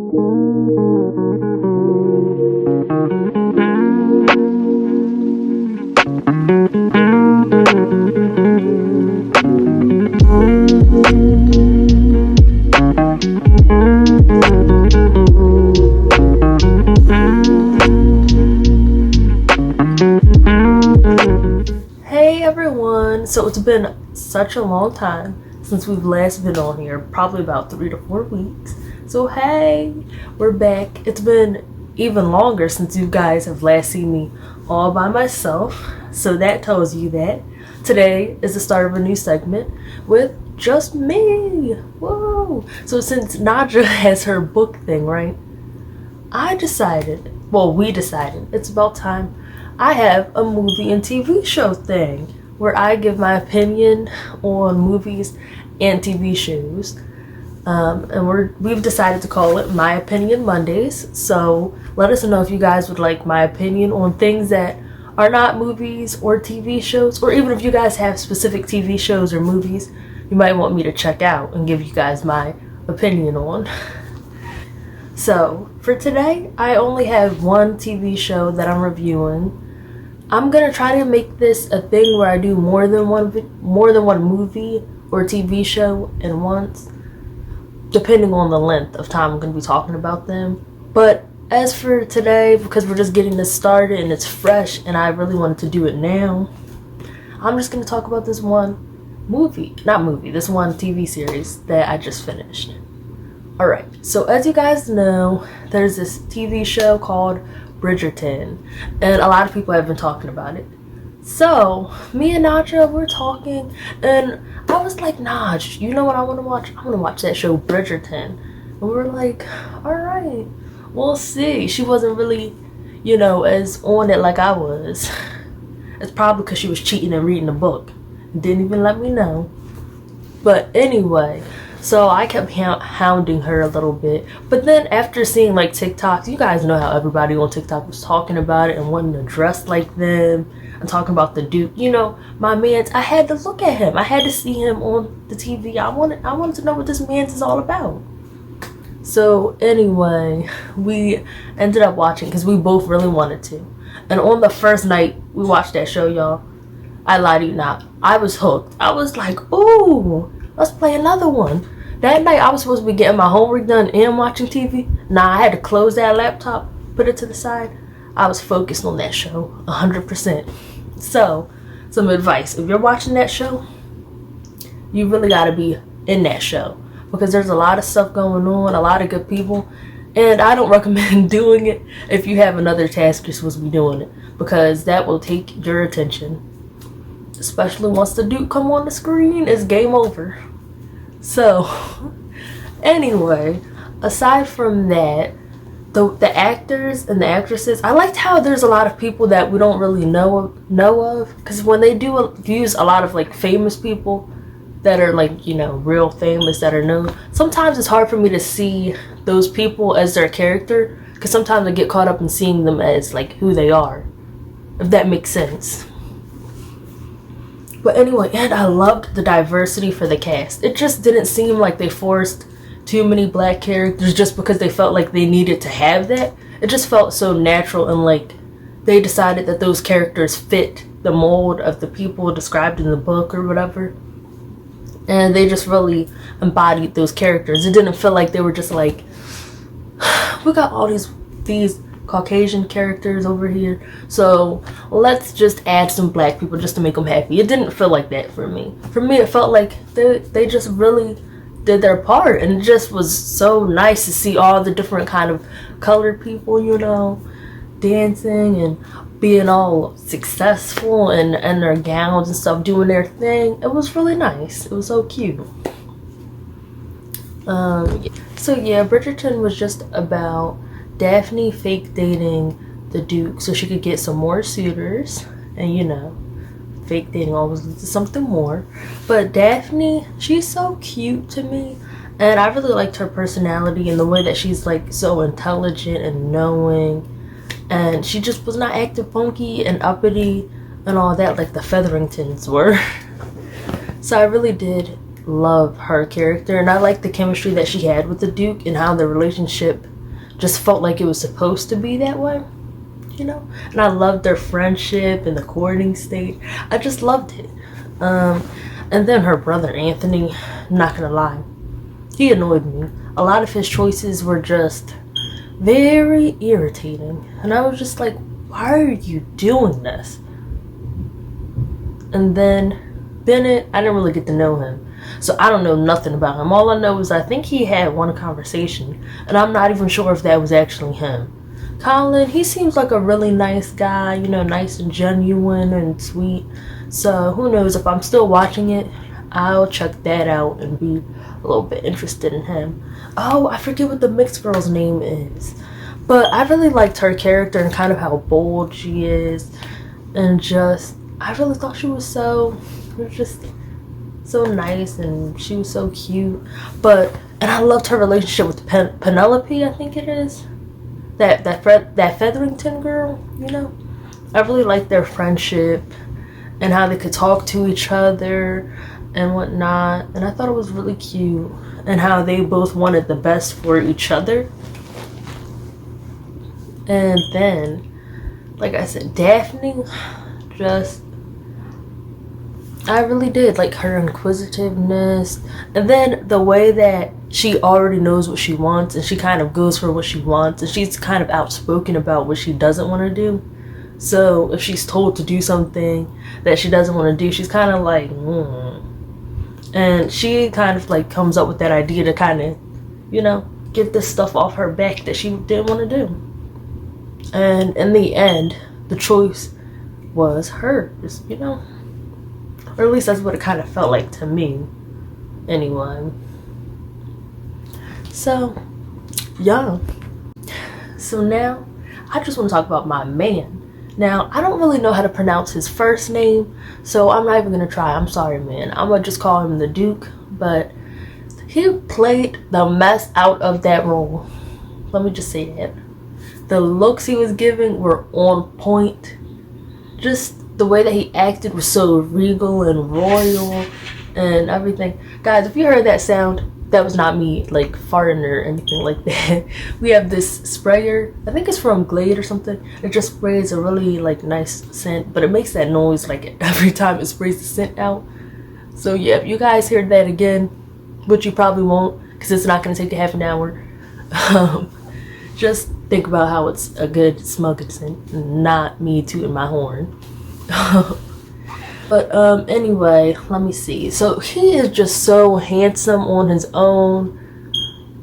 Hey everyone! So it's been such a long time since we've last been on here, probably about 3 to 4 weeks. So hey, we're back. It's been even longer since you guys have last seen me all by myself. So that tells you that today is the start of a new segment with just me. Whoa! So since Naja has her book thing, right? We decided, it's about time I have a movie and TV show thing where I give my opinion on movies and TV shows. And we've decided to call it My Opinion Mondays. So let us know if you guys would like my opinion on things that are not movies or TV shows, or even if you guys have specific TV shows or movies you might want me to check out and give you guys my opinion on. So for today, I only have one TV show that I'm reviewing. I'm gonna try to make this a thing where I do more than one movie or TV show at once, depending on the length of time I'm gonna be talking about them. But as for today, because we're just getting this started and it's fresh and I really wanted to do it now, I'm just gonna talk about this one this one TV series that I just finished. Alright, so as you guys know, there's this TV show called Bridgerton, and a lot of people have been talking about it. So, me and Naja were talking, and I was like, Naj, you know what I want to watch? I want to watch that show Bridgerton. And we were like, alright, we'll see. She wasn't really, as on it like I was. It's probably because she was cheating and reading the book. Didn't even let me know. But anyway, so I kept hounding her a little bit. But then after seeing like TikToks, you guys know how everybody on TikTok was talking about it and wanting to dress like them and talking about the Duke. My man's, I had to look at him. I had to see him on the TV. I wanted to know what this man's is all about. So anyway, we ended up watching because we both really wanted to. And on the first night we watched that show, y'all, I lie to you not, I was hooked. I was like, ooh, let's play another one. That night I was supposed to be getting my homework done and watching TV. Nah, I had to close that laptop, put it to the side. I was focused on that show 100%. So, some advice. If you're watching that show, you really gotta be in that show. Because there's a lot of stuff going on, a lot of good people. And I don't recommend doing it if you have another task you're supposed to be doing it. Because that will take your attention. Especially once the Duke come on the screen, it's game over. So, anyway, aside from that, the actors and the actresses, I liked how there's a lot of people that we don't really know of. Because when they do use a lot of like famous people that are like, real famous, that are known, sometimes it's hard for me to see those people as their character. Because sometimes I get caught up in seeing them as like who they are. If that makes sense. But anyway, and I loved the diversity for the cast. It just didn't seem like they forced too many black characters just because they felt like they needed to have that. It just felt so natural, and like they decided that those characters fit the mold of the people described in the book or whatever. And they just really embodied those characters. It didn't feel like they were just like, we got all these Caucasian characters over here, so let's just add some black people just to make them happy. It didn't feel like that for me. For me, it felt like they just really did their part, and it just was so nice to see all the different kind of colored people, dancing and being all successful and their gowns and stuff, doing their thing. It was really nice. It was so cute. So yeah, Bridgerton was just about Daphne fake dating the Duke so she could get some more suitors, and fake dating always leads to something more. But Daphne, she's so cute to me, and I really liked her personality and the way that she's like so intelligent and knowing, and she just was not acting funky and uppity and all that like the Featheringtons were. So I really did love her character, and I liked the chemistry that she had with the Duke and how the relationship just felt like it was supposed to be that way, you know? And I loved their friendship and the courting stage. I just loved it. And then her brother, Anthony, not gonna lie, he annoyed me. A lot of his choices were just very irritating. And I was just like, why are you doing this? And then Bennett, I didn't really get to know him. So I don't know nothing about him. All I know is I think he had one conversation, and I'm not even sure if that was actually him. Colin, he seems like a really nice guy, you know, nice and genuine and sweet. So who knows, if I'm still watching it, I'll check that out and be a little bit interested in him. Oh, I forget what the mixed girl's name is. But I really liked her character and kind of how bold she is. And just, I really thought she was just so nice, and she was so cute. And I loved her relationship with Penelope, I think it is. That Featherington girl, you know? I really liked their friendship and how they could talk to each other and whatnot. And I thought it was really cute. And how they both wanted the best for each other. And then, like I said, Daphne, I really did like her inquisitiveness, and then the way that she already knows what she wants and she kind of goes for what she wants, and she's kind of outspoken about what she doesn't want to do. So if she's told to do something that she doesn't want to do, she's kind of like, and she kind of like comes up with that idea to kind of, you know, get this stuff off her back that she didn't want to do. And in the end, the choice was hers, you know? Or at least that's what it kind of felt like to me. Anyway. So, yeah. So now, I just want to talk about my man. Now, I don't really know how to pronounce his first name, so I'm not even going to try. I'm sorry, man. I'm going to just call him the Duke. But he played the mess out of that role. Let me just say that. The looks he was giving were on point. Just the way that he acted was so regal and royal and everything. Guys, if you heard that sound, that was not me like farting or anything like that. We have this sprayer, I think it's from Glade or something. It just sprays a really like nice scent, but it makes that noise like every time it sprays the scent out. So yeah, if you guys hear that again, which you probably won't because it's not going to take you half an hour, just think about how it's a good smoking scent, not me tooting my horn. But anyway, let me see. So he is just so handsome on his own.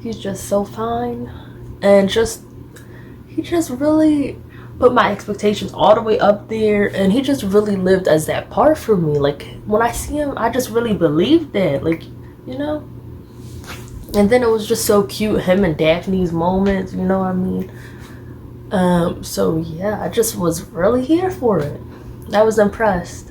He's just so fine, and he just really put my expectations all the way up there, and he just really lived as that part for me. Like when I see him, I just really believe that, like, you know. And then it was just so cute, him and Daphne's moments, you know what I mean? So yeah, I just was really here for it. I was impressed.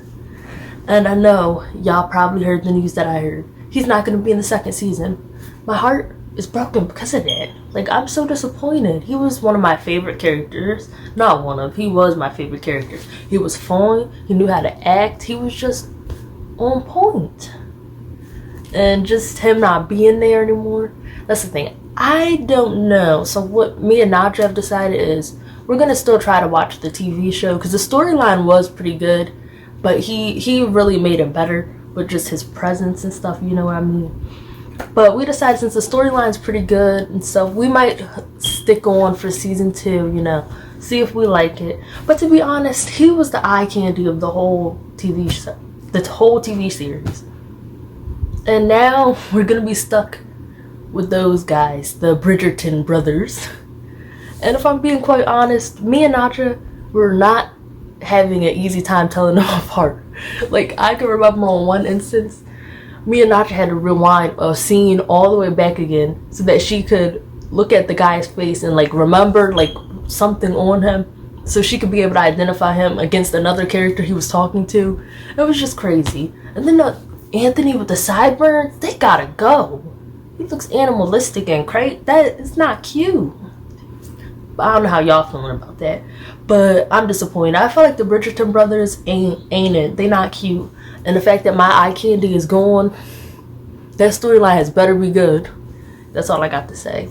And I know y'all probably heard the news that I heard. He's not going to be in the second season. My heart is broken because of that. Like, I'm so disappointed. He was one of my favorite characters. Not one of, he was my favorite character. He was fun. He knew how to act. He was just on point. And just him not being there anymore, that's the thing. I don't know. So what me and Naja have decided is we're going to still try to watch the TV show because the storyline was pretty good, but he really made it better with just his presence and stuff, you know what I mean? But we decided since the storyline's pretty good and stuff, we might stick on for season 2, you know, see if we like it. But to be honest, he was the eye candy of the whole TV show, the whole TV series. And now we're going to be stuck with those guys, the Bridgerton brothers. And if I'm being quite honest, me and Naja were not having an easy time telling them apart. Like, I can remember on one instance, me and Naja had to rewind a scene all the way back again so that she could look at the guy's face and like remember like something on him so she could be able to identify him against another character he was talking to. It was just crazy. And then Anthony with the sideburns, they gotta go. He looks animalistic and crazy. That is not cute. But I don't know how y'all feeling about that. But I'm disappointed. I feel like the Bridgerton brothers ain't it. They not cute. And the fact that my eye candy is gone, that storyline has better be good. That's all I got to say.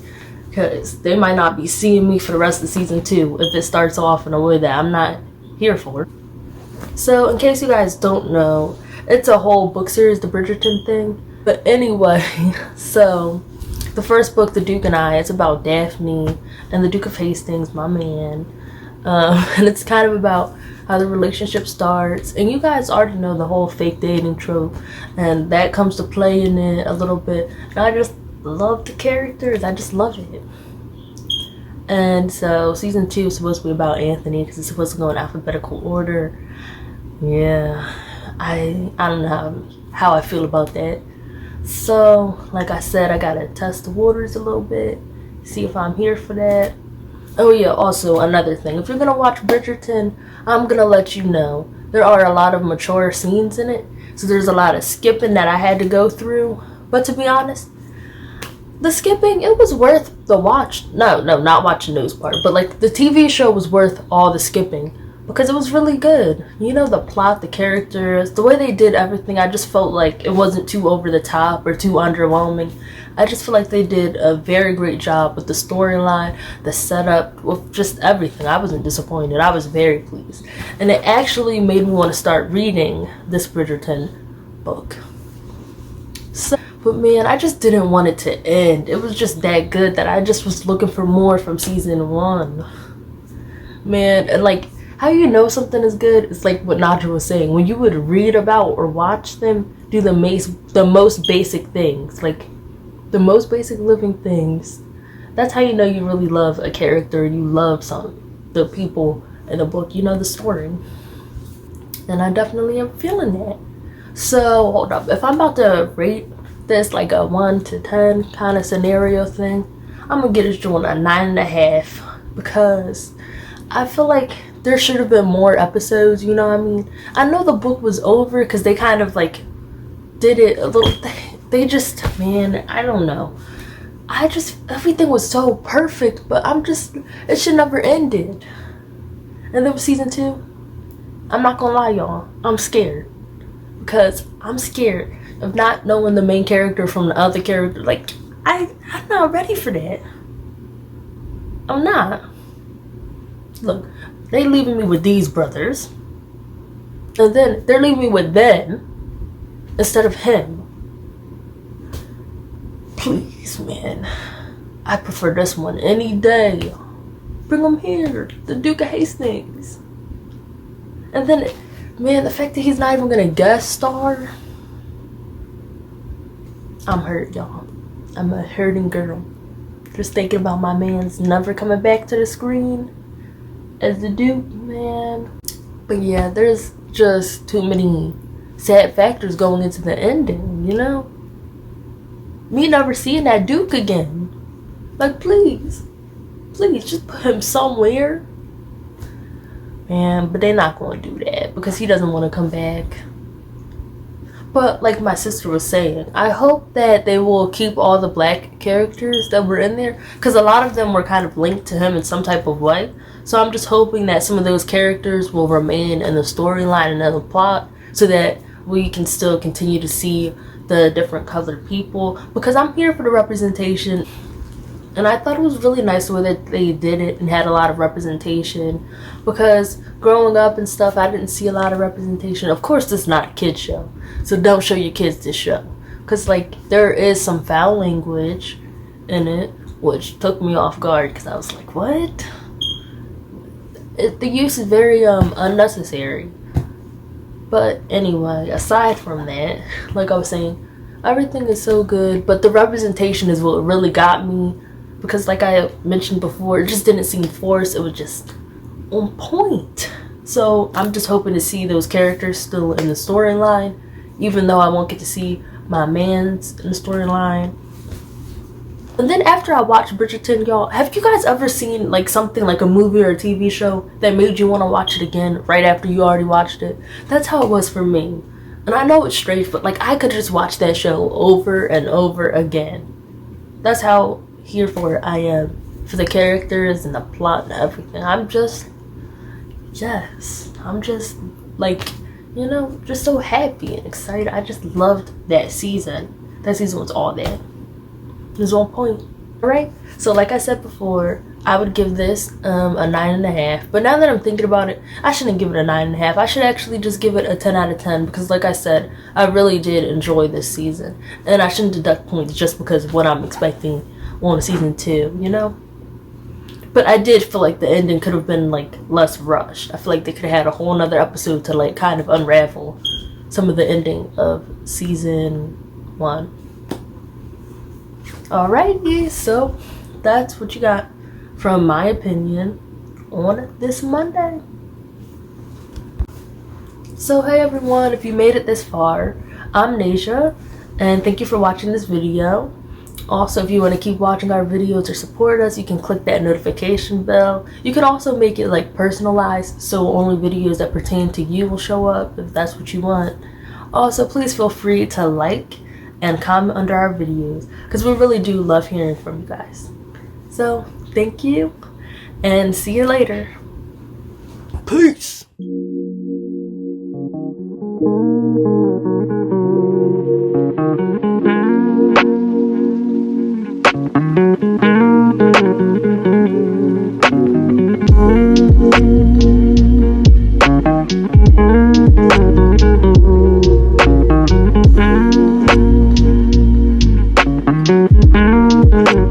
because they might not be seeing me for the rest of season 2 if it starts off in a way that I'm not here for. So in case you guys don't know, it's a whole book series, the Bridgerton thing. But anyway, so the first book, The Duke and I, it's about Daphne and the Duke of Hastings, my man. And it's kind of about how the relationship starts. And you guys already know the whole fake dating trope. And that comes to play in it a little bit. And I just love the characters. I just love it. And so season 2 is supposed to be about Anthony because it's supposed to go in alphabetical order. Yeah, I don't know how I feel about that. So, like I said, I gotta test the waters a little bit, see if I'm here for that. Oh yeah, also another thing, if you're gonna watch Bridgerton, I'm gonna let you know there are a lot of mature scenes in it, so there's a lot of skipping that I had to go through. But to be honest, the skipping, it was worth the watch. No, not watching those part, but like the TV show was worth all the skipping because it was really good. You know, the plot, the characters, the way they did everything, I just felt like it wasn't too over the top or too underwhelming. I just feel like they did a very great job with the storyline, the setup, with just everything. I wasn't disappointed. I was very pleased. And it actually made me want to start reading this Bridgerton book. So, but man, I just didn't want it to end. It was just that good that I just was looking for more from season 1. Man, and like, how you know something is good? It's like what Nadia was saying. When you would read about or watch them do the most basic things, like the most basic living things, that's how you know you really love a character. You love the people in the book. You know the story. And I definitely am feeling that. So hold up. If I'm about to rate this like a 1 to 10 kind of scenario thing, I'm gonna get this joint a 9.5 because I feel like there should have been more episodes, you know what I mean? I know the book was over because they kind of like did it a little, they just, man, I don't know. Everything was so perfect, but it should never ended. And then with season 2, I'm not gonna lie, y'all, I'm scared. Because I'm scared of not knowing the main character from the other character. Like, I'm not ready for that. I'm not. Look, they leaving me with these brothers, and then they're leaving me with them instead of him. Please, man, I prefer this one any day. Bring him here, the Duke of Hastings. And then, man, the fact that he's not even gonna guest star, I'm hurt, y'all. I'm a hurting girl. Just thinking about my man's never coming back to the screen as the Duke, man. But yeah, there's just too many sad factors going into the ending, you know? Me never seeing that Duke again. Like, please, just put him somewhere. Man, but they're not going to do that because he doesn't want to come back. But like my sister was saying, I hope that they will keep all the black characters that were in there because a lot of them were kind of linked to him in some type of way. So I'm just hoping that some of those characters will remain in the storyline and in the plot so that we can still continue to see the different colored people because I'm here for the representation. And I thought it was really nice the way that they did it and had a lot of representation because growing up and stuff, I didn't see a lot of representation. Of course, this is not a kid's show, so don't show your kids this show because like there is some foul language in it, which took me off guard because I was like, what? The use is very unnecessary. But anyway, aside from that, like I was saying, everything is so good, but the representation is what really got me. Because like I mentioned before, it just didn't seem forced. It was just on point. So I'm just hoping to see those characters still in the storyline. Even though I won't get to see my mans in the storyline. And then after I watched Bridgerton, y'all, have you guys ever seen like something like a movie or a TV show that made you want to watch it again right after you already watched it? That's how it was for me. And I know it's strange, but like I could just watch that show over and over again. That's how here for it I am, for the characters and the plot and everything. I'm just like, you know, just so happy and excited. I just loved that season. That season was all that. It was on point. Alright, so like I said before, I would give this a 9.5. But now that I'm thinking about it, I shouldn't give it a 9.5. I should actually just give it a 10 out of 10 because like I said, I really did enjoy this season. And I shouldn't deduct points just because of what I'm expecting on season 2, you know? But I did feel like the ending could have been like less rushed. I feel like they could have had a whole nother episode to like kind of unravel some of the ending of season 1. Alrighty, so that's what you got from my opinion on this Monday. So hey everyone, if you made it this far, I'm Naesia, and thank you for watching this video. Also, if you want to keep watching our videos or support us, you can click that notification bell. You can also make it like personalized, so only videos that pertain to you will show up if that's what you want. Also, please feel free to like and comment under our videos because we really do love hearing from you guys. So thank you and see you later. Peace.